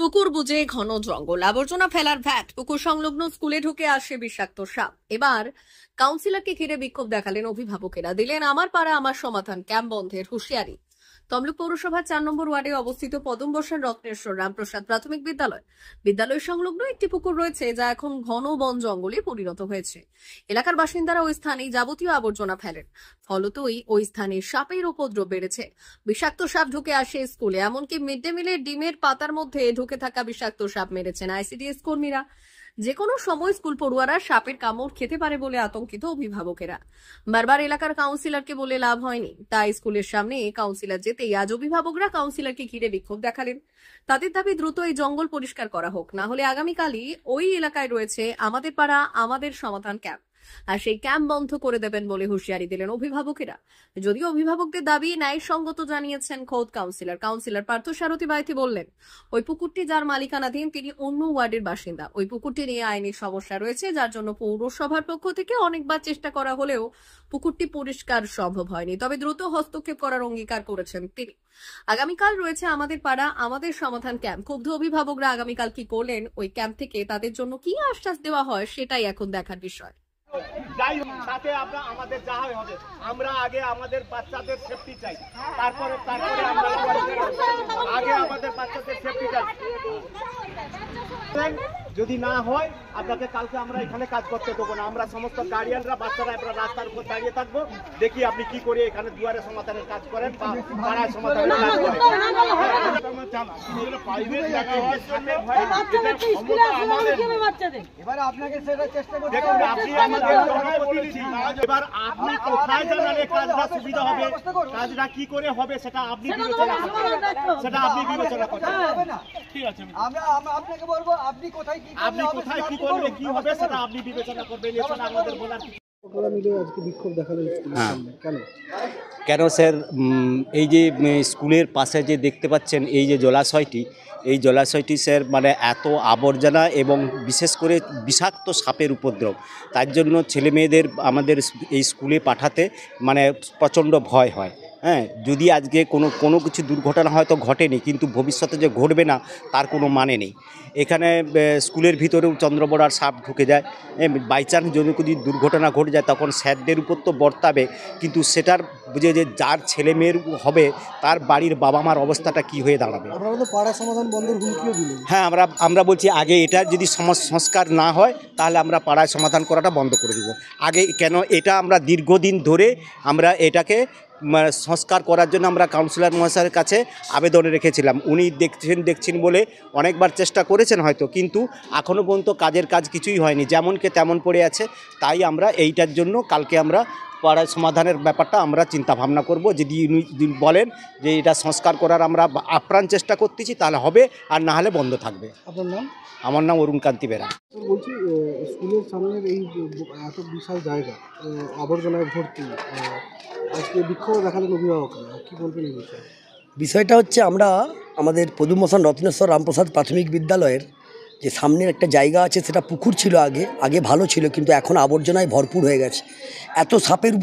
পুকুর বুঝে ঘন জঙ্গল, আবর্জনা ফেলার ভ্যাট, পুকুর সংলগ্ন স্কুলে ঢুকে আসে বিষাক্ত সাপ। এবার কাউন্সিলরকে ঘিরে বিক্ষোভ দেখালেন অভিভাবকেরা, দিলেন আমার পাড়া আমার সমাধান ক্যাম্প বন্ধের হুঁশিয়ারি। তমলুক পৌরসভার 4 নম্বর ওয়ার্ডে অবস্থিত পদম বসান রত্নেশ্বর রামপ্রসাদ প্রাথমিক বিদ্যালয় সংলগ্ন একটি পুকুর রয়েছে, যা এখন ঘন বন জঙ্গলে পরিণত হয়েছে। এলাকার বাসিন্দারা ওই স্থানে যাবতীয় আবর্জনা ফেলেন, ফলতই ওই স্থানে সাপের উপদ্রব বেড়েছে। বিষাক্ত সাপ ঢুকে আসে স্কুলে, এমনকি মিড ডে মিলের ডিমের পাতার মধ্যে ঢুকে থাকা বিষাক্ত সাপ মেরেছেন আইসিডিএস কর্মীরা। যে কোনো সময় স্কুল পড়ুয়ারা সাপের কামড় খেতে পারে বলে আতঙ্কিত অভিভাবকেরা। বারবার এলাকার কাউন্সিলরকে বলে লাভ হয়নি, তাই স্কুলের সামনে কাউন্সিলর যেতেই আজ অভিভাবকরা কাউন্সিলরকে ঘিরে বিক্ষোভ দেখালেন। তাদের দাবি দ্রুত এই জঙ্গল পরিষ্কার করা হোক, না হলে আগামীকালই ওই এলাকায় রয়েছে আমাদের পাড়া আমাদের সমাধান ক্যাম্প, আর সেই ক্যাম্প বন্ধ করে দেবেন বলে হুঁশিয়ারি দিলেন অভিভাবকেরা। যদিও অভিভাবকদের দাবি ন্যায়সঙ্গত জানিয়েছেন খোদ কাউন্সিলর পার্থসারথী বাইতি বললেন, ওই পুকুরটি যার মালিকানাধীন তিনি অন্য ওয়ার্ডের বাসিন্দা। ওই পুকুরটি নিয়ে আইনি সমস্যা রয়েছে, যার জন্য পৌরসভার পক্ষ থেকে অনেকবার চেষ্টা করা হলেও পুকুরটি পরিষ্কার সম্ভব হয়নি। তবে দ্রুত হস্তক্ষেপ করার অঙ্গীকার করেছেন তিনি। আগামীকাল রয়েছে আমাদের পাড়া আমাদের সমাধান ক্যাম্প। ক্ষুব্ধ অভিভাবকরা আগামীকাল কি করলেন, ওই ক্যাম্প থেকে তাদের জন্য কি আশ্বাস দেওয়া হয়, সেটাই এখন দেখার বিষয়। যাই হোক, সাথে আমাদের যা হবে, আমরা আগে আমাদের বাচ্চাদের সেফটি চাই, তারপরে আমরা আগে আমাদের বাচ্চাদের সেফটি চাই। যদি না হয় আপনাকে কালকে আমরা এখানে কাজ করতে দেবো না। আমরা সমস্ত গার্ডিয়ানরা বাচ্চারা আপনার রাস্তার উপর দাঁড়িয়ে থাকবো, দেখি আপনি কি করে এখানে দুয়ারে সমাধানের কাজ করেন বা পাড়ায় সমাধানের কাজ করেন। এবার আপনি কোথায় জানালে কাজটা সুবিধা হবে, কাজটা কি করে হবে, সেটা আপনি বিবেচনা করবেন। ঠিক আছে, আপনাকে বলবো আপনি কোথায় কি করলে কি হবে সেটা আপনি বিবেচনা করবেন। এছাড়া আমাদের বলার কেন স্যার, এই যে স্কুলের পাশে যে দেখতে পাচ্ছেন এই যে জলাশয়টি স্যার মানে এত আবর্জনা এবং বিশেষ করে বিষাক্ত সাপের উপদ্রব, তার জন্য ছেলে মেয়েদের আমাদের এই স্কুলে পাঠাতে মানে প্রচণ্ড ভয় হয়। হ্যাঁ, যদি আজকে কোনো কিছু দুর্ঘটনা হয়তো ঘটেনি, কিন্তু ভবিষ্যতে যে ঘটবে না তার কোনো মানে নেই। এখানে স্কুলের ভিতরেও চন্দ্রবড়ার সাপ ঢুকে যায়। বাই চান্স যদি দুর্ঘটনা ঘটে যায় তখন স্যারদের উপর তো বর্তাবে, কিন্তু সেটার বুঝে যে যার ছেলে মেয়ের হবে তার বাড়ির বাবা মার অবস্থাটা কি হয়ে দাঁড়াবে। পাড়া সমাধান বন্ধের হুমকিও দিলেন। হ্যাঁ, আমরা বলছি আগে এটা যদি সংস্কার না হয় তাহলে আমরা পাড়ায় সমাধান করাটা বন্ধ করে দেবো আগে। কেন এটা আমরা দীর্ঘদিন ধরে আমরা এটাকে সংস্কার করার জন্য আমরা কাউন্সিলর মহাশয়ের কাছে আবেদন রেখেছিলাম। উনি দেখছেন বলে অনেকবার চেষ্টা করেছেন হয়তো, কিন্তু এখনও পর্যন্ত কাজ কিছুই হয়নি, যেমনকে তেমন পড়ে আছে। তাই আমরা এইটার জন্য কালকে আমরা পাড়ায় সমাধানের ব্যাপারটা আমরা চিন্তা ভাবনা করব। যদি বলেন যে এটা সংস্কার করার আমরা আপ্রাণ চেষ্টা করতেছি তাহলে হবে, আর না হলে বন্ধ থাকবে। আপনার নাম? আমার নাম অরুণ কান্তি বেরা। বলছি, স্কুলের সামনের এই এত বিশাল জায়গা আবর্জনায় ভর্তি, আজকে বিক্ষোভ দেখালেন অভিভাবকরা, কি বলবেন এই বিষয়ে? বিষয়টা হচ্ছে আমরা আমাদের পদম বসান রত্নেশ্বর রামপ্রসাদ প্রাথমিক বিদ্যালয়ের যে সামনের একটা জায়গা আছে, সেটা পুকুর ছিল আগে ভালো ছিল, কিন্তু এখন আবর্জনায় ভরপুর হয়ে গেছে। এত সাপের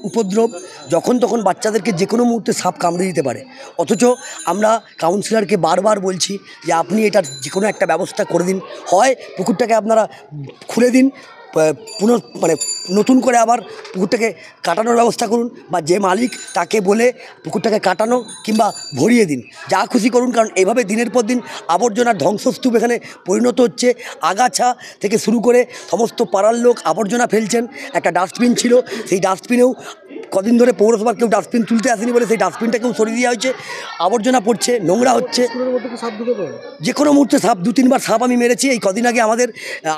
উপদ্রব, যখন তখন বাচ্চাদেরকে যে কোনো মুহূর্তে সাপ কামড়ে দিতে পারে। অথচ আমরা কাউন্সিলরকে বারবার বলছি যে আপনি এটার যে কোনো একটা ব্যবস্থা করে দিন, হয় পুকুরটাকে আপনারা খুলে দিন, নতুন করে আবার পুকুরটাকে কাটানোর ব্যবস্থা করুন, বা যে মালিক তাকে বলে পুকুরটাকে কাটানো কিংবা ভরিয়ে দিন, যা খুশি করুন। কারণ এভাবে দিনের পর দিন আবর্জনার ধ্বংসস্তূপ এখানে পরিণত হচ্ছে। আগাছা থেকে শুরু করে সমস্ত পাড়ার লোক আবর্জনা ফেলছেন। একটা ডাস্টবিন ছিল, সেই ডাস্টবিনেও কদিন ধরে পৌরসভার কেউ ডাস্টবিন তুলতে আসেনি বলে সেই ডাস্টবিনটাকেও সরিয়ে দেওয়া হয়েছে। আবর্জনা পড়ছে, নোংরা হচ্ছে। যে কোনো মুহূর্তে সাপ, 2-3 বার সাপ আমি মেরেছি। এই কদিন আগে আমাদের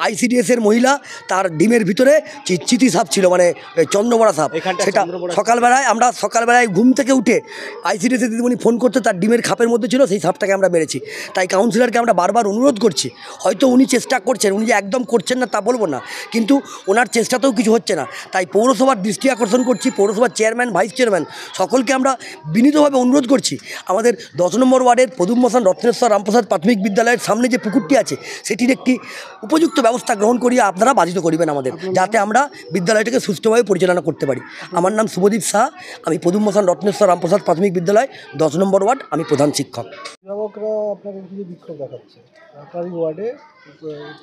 আইসিডিএসের মহিলা, তার ডিমের ভিতরে চিতি সাপ ছিল, মানে চন্দ্রবড়া সাপ। সেটা সকালবেলায় ঘুম থেকে উঠে আইসিডিএসের দিদিমণি ফোন করতে, তার ডিমের খাপের মধ্যে ছিল, সেই সাপটাকে আমরা মেরেছি। তাই কাউন্সিলরকে আমরা বারবার অনুরোধ করছি, হয়তো উনি চেষ্টা করছেন, উনি যে একদম করছেন না তা বলবো না, কিন্তু ওনার চেষ্টাতেও কিছু হচ্ছে না। তাই পৌরসভার দৃষ্টি আকর্ষণ করছি, পৌরসভা পৌরসভার চেয়ারম্যান, ভাইস চেয়ারম্যান সকলকে আমরা বিনীতভাবে অনুরোধ করছি, আমাদের 10 নম্বর ওয়ার্ডের পদুমমোহন রত্নেশ্বর রামপ্রসাদ প্রাথমিক বিদ্যালয়ের সামনে যে পুকুরটি আছে সেটির একটি উপযুক্ত ব্যবস্থা গ্রহণ করিয়ে আপনারা বাধিত করিবেন আমাদের, যাতে আমরা বিদ্যালয়টিকে সুষ্ঠুভাবে পরিচালনা করতে পারি। আমার নাম শুভদীপ শাহ, আমি পদুমমোহন রত্নেশ্বর রামপ্রসাদ প্রাথমিক বিদ্যালয় 10 নম্বর ওয়ার্ড, আমি প্রধান শিক্ষক। অভিভাবকরা আপনাদের কিছু বিক্ষোভ দেখাচ্ছে, আপনার এই ওয়ার্ডে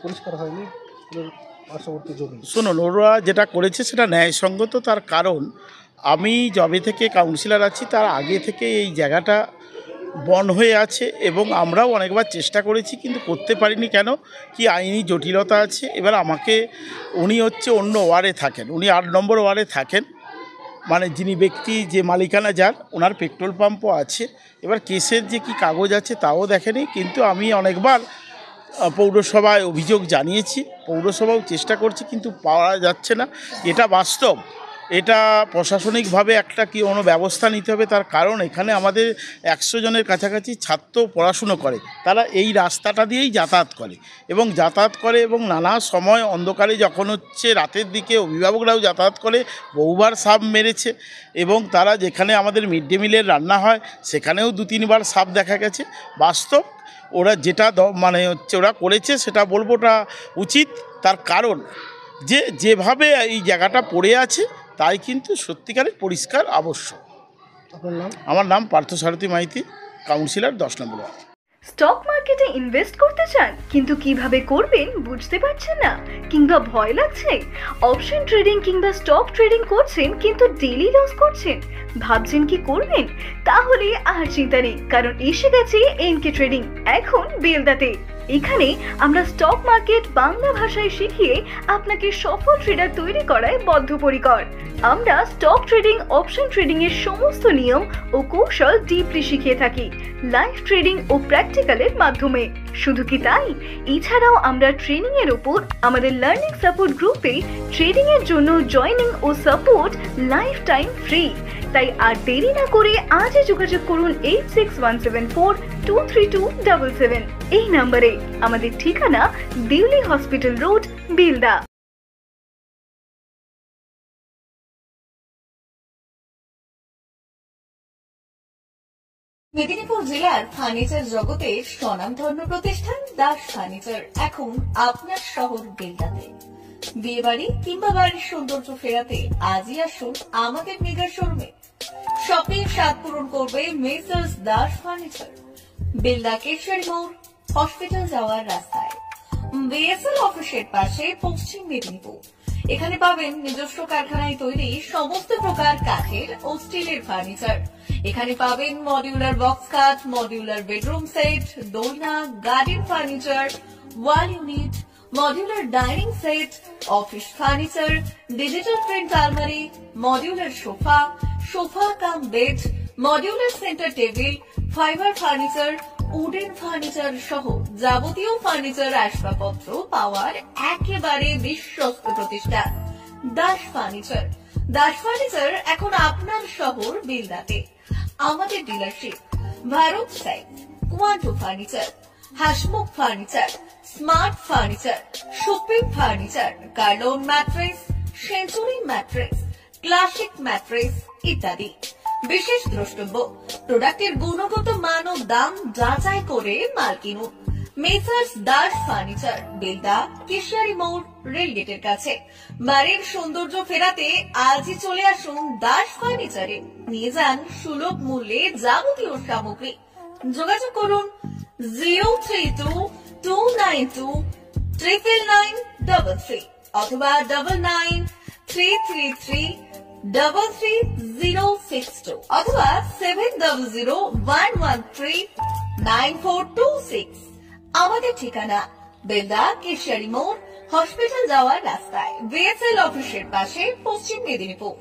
পরিষ্কার হয়নি স্কুলের পার্শ্ববর্তী জমি। শুনুন, ওরা যেটা করেছে সেটা ন্যায়সঙ্গত। তার কারণ আমি যবে থেকে কাউন্সিলর আছি তার আগে থেকে এই জায়গাটা বন হয়ে আছে এবং আমরাও অনেকবার চেষ্টা করেছি কিন্তু করতে পারিনি। কেন কি আইনি জটিলতা আছে। এবার আমাকে, উনি হচ্ছে অন্য ওয়ার্ডে থাকেন, উনি 8 নম্বর ওয়ার্ডে থাকেন, মানে যিনি ব্যক্তি যে মালিকানা যার, ওনার পেট্রোল পাম্পও আছে। এবার কেসের যে কি কাগজ আছে তাও দেখেনি, কিন্তু আমি অনেকবার পৌরসভায় অভিযোগ জানিয়েছি, পৌরসভাও চেষ্টা করছে কিন্তু পাওয়া যাচ্ছে না। এটা বাস্তব, এটা প্রশাসনিকভাবে একটা কি কোনো ব্যবস্থা নিতে হবে। তার কারণ এখানে আমাদের 100 জনের কাছাকাছি ছাত্র পড়াশুনো করে, তারা এই রাস্তাটা দিয়েই যাতায়াত করে এবং নানা সময় অন্ধকারে যখন হচ্ছে রাতের দিকে অভিভাবকরাও যাতায়াত করে, বহুবার সাপ মেরেছে এবং তারা যেখানে আমাদের মিড ডে মিলের রান্না হয় সেখানেও 2-3 বার সাপ দেখা গেছে। বাস্তব ওরা যেটা মানে হচ্ছে ওরা করেছে সেটা বলবো ওটা উচিত। তার কারণ যেভাবে এই জায়গাটা পড়ে আছে তাই কিন্তু সত্যিকারের পরিষ্কার আবশ্যক। আপনার নাম? আমার নাম পার্থসারথী মাইতি, কাউন্সিলর 10 নম্বর ওয়ার্ড। স্টক মার্কেটে ইনভেস্ট করতে চান কিন্তু কিভাবে করবেন বুঝতে পারছেন না কিংবা ভয় লাগছে? অপশন ট্রেডিং কিংবা স্টক ট্রেডিং করছেন কিন্তু ডেইলি লস করছেন, ভাবছেন কি করবেন? তাহলে আর চিন্তা নেই, কারণ এসে গেছে এনকে ট্রেডিং এখন বেলদাতে। এখানে আমরা স্টক মার্কেট বাংলা ভাষায় শিখিয়ে আপনাকে সফল ট্রেডার তৈরি করায় বদ্ধপরিকর। আমরা স্টক ট্রেডিং, অপশন ট্রেডিং এর সমস্ত নিয়ম ও কৌশল ডিপলি শিখিয়ে থাকি লাইভ ট্রেডিং ও প্র্যাকটিক্যালের মাধ্যমে। শুধু কি তাই, এছাড়াও আমরা ট্রেনিং এর উপর আমাদের লার্নিং সাপোর্ট গ্রুপে ট্রেডিং এর জন্য জয়েনিং ও সাপোর্ট লাইফ টাইম ফ্রি। তাই আর দেরি না করে আজই যোগাযোগ করুন 8617423277 এই নম্বরে। আমাদের ঠিকানা দিল্লি হসপিটাল রোড, বেলদা। মেদিনীপুর জেলার ফার্নিচার জগতের স্বনামধন্য প্রতিষ্ঠান দাস ফার্নিচার এখন আপনার শহর বেলদাতে। বিয়ে বাড়ি কিংবা বাড়ির সৌন্দর্য ফেরাতে আজই আসুন আমাদের মেগা শোরুমে। শপিং স্বাদ পূরণ করবে মেসার্স দাস ফার্নিচার, বেলদা কেশরী মোড়, হসপিটাল যাওয়ার রাস্তায়, বিএসএল অফিসের পাশে, পশ্চিম মেদিনীপুর। এখানে পাবেন নিজস্ব কারখানায় তৈরি সমস্ত প্রকার কাঠের ও স্টিলের ফার্নিচার। এখানে পাবেন modular box cut, modular bedroom set, দোলনা, garden furniture, wall unit, modular dining set, office furniture, digital print আলমারি, modular sofa, sofa cum bed, modular centre table, fibre furniture, wooden furniture সহ যাবতীয় ফার্নিচার আসবাবপত্র পাওয়ার একেবারে বিশ্বস্ত প্রতিষ্ঠান দাস ফার্নিচার। দাস ফার্নিচার এখন আপনার শহর বেলদাতে। আমাদের dealership Bharat side, quanto furniture, Hasmukh furniture, smart furniture, supreme furniture, Kurlon mattress, century mattress, classic mattress ইত্যাদি। বিশেষ দ্রষ্টব্য, প্রোডাক্টের গুণগত মান ও দাম যাচাই করে মাল কিনুন। মেসার্স দাস ফার্নিচার, বেলদা কেশরী মোড়, রেলগেটের কাছে। বাড়ির সৌন্দর্য ফেরাতে আজই চলে আসুন দাস ফার্নিচারে, নিয়ে যান সুলভ মূল্যে যাবতীয় সামগ্রী। যোগাযোগ করুন 03229299933 অথবা 9933333062 অথবা 7001139426। আমাদের ঠিকানা বেলদা কেশরী মোড়, হসপিটাল যাওয়ার রাস্তায়, বিএসএল অফিসের পাশে, পশ্চিম মেদিনীপুর।